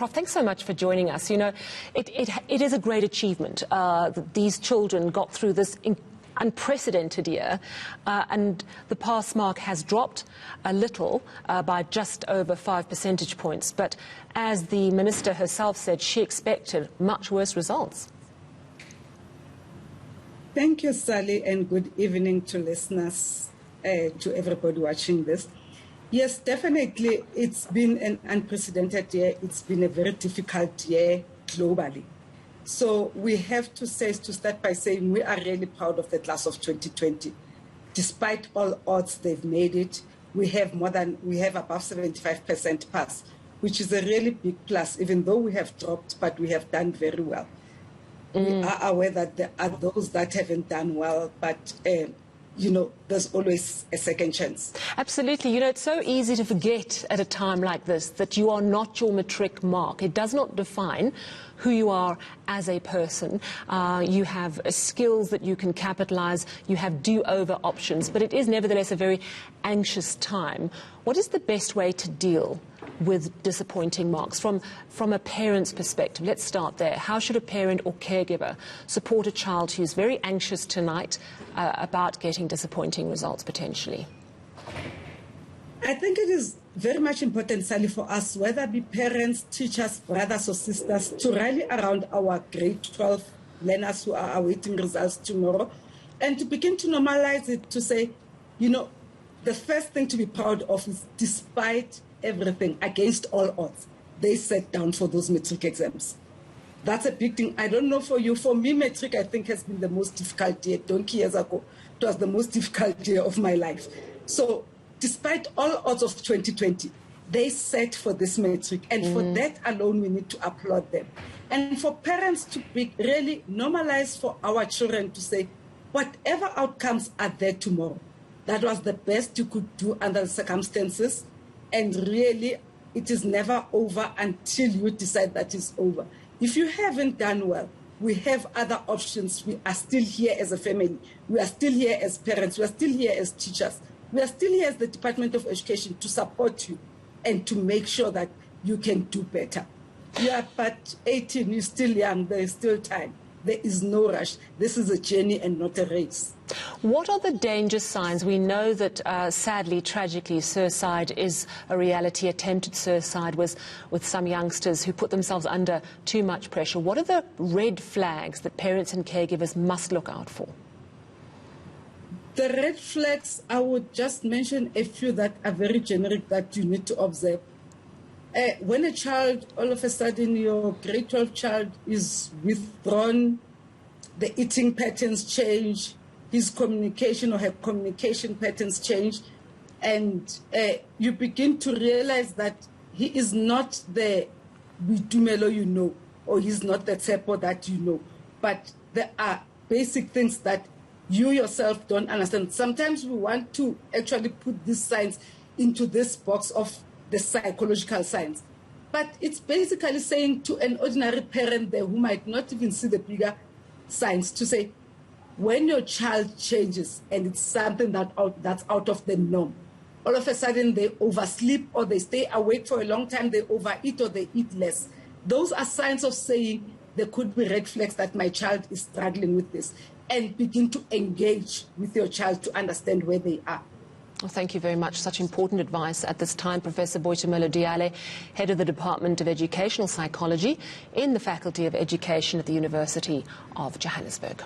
Prof, thanks so much for joining us. You know, it is a great achievement that these children got through this unprecedented year, and the pass mark has dropped a little by just over 5 percentage points. But as the Minister herself said, she expected much worse results. Thank you, Sally, and good evening to listeners, to everybody watching this. Yes, definitely, it's been an unprecedented year. It's been a very difficult year globally. So we have to start by saying we are really proud of the class of 2020. Despite all odds, they've made it. We have above 75% pass, which is a really big plus, even though we have dropped, but we have done very well. We are aware that there are those that haven't done well, but you know, there's always a second chance. Absolutely. You know, it's so easy to forget at a time like this that you are not your matric mark. It does not define who you are as a person. You have skills that you can capitalize. You have do-over options. But it is nevertheless a very anxious time. What is the best way to deal with disappointing marks from a parent's perspective? Let's start there. How should a parent or caregiver support a child who's very anxious tonight about getting disappointing results potentially? I think it is very much important, Sally, for us, whether it be parents, teachers, brothers or sisters, to rally around our grade 12 learners who are awaiting results tomorrow, and to begin to normalize it, to say, you know, the first thing to be proud of is, despite everything, against all odds, they sat down for those matric exams. That's a big thing. I don't know for you. For me, matric, I think, has been the most difficult year. 20 years ago, it was the most difficult year of my life. So despite all odds of 2020, they sat for this matric. And for that alone, we need to applaud them. And for parents to be really normalized for our children to say, whatever outcomes are there tomorrow, that was the best you could do under the circumstances. And really, it is never over until you decide that it's over. If you haven't done well, we have other options. We are still here as a family. We are still here as parents. We are still here as teachers. We are still here as the Department of Education to support you and to make sure that you can do better. You are but 18, you're still young, there is still time. There is no rush. This is a journey and not a race. What are the danger signs? We know that, sadly, tragically, suicide is a reality. Attempted suicide was with some youngsters who put themselves under too much pressure. What are the red flags that parents and caregivers must look out for? The red flags, I would just mention a few that are very generic that you need to observe. When a child, all of a sudden, your grade 12 child is withdrawn, the eating patterns change, his communication or her communication patterns change, and you begin to realize that he is not the Boitumelo you know, or he's not the Tsepo that you know, but there are basic things that you yourself don't understand. Sometimes we want to actually put these signs into this box of the psychological science. But it's basically saying to an ordinary parent there who might not even see the bigger signs, to say, when your child changes and it's something that's out of the norm, all of a sudden they oversleep or they stay awake for a long time, they overeat or they eat less. Those are signs of saying there could be red flags that my child is struggling with this, and begin to engage with your child to understand where they are. Well, thank you very much. Such important advice at this time. Professor Boitumelo Diale, Head of the Department of Educational Psychology in the Faculty of Education at the University of Johannesburg.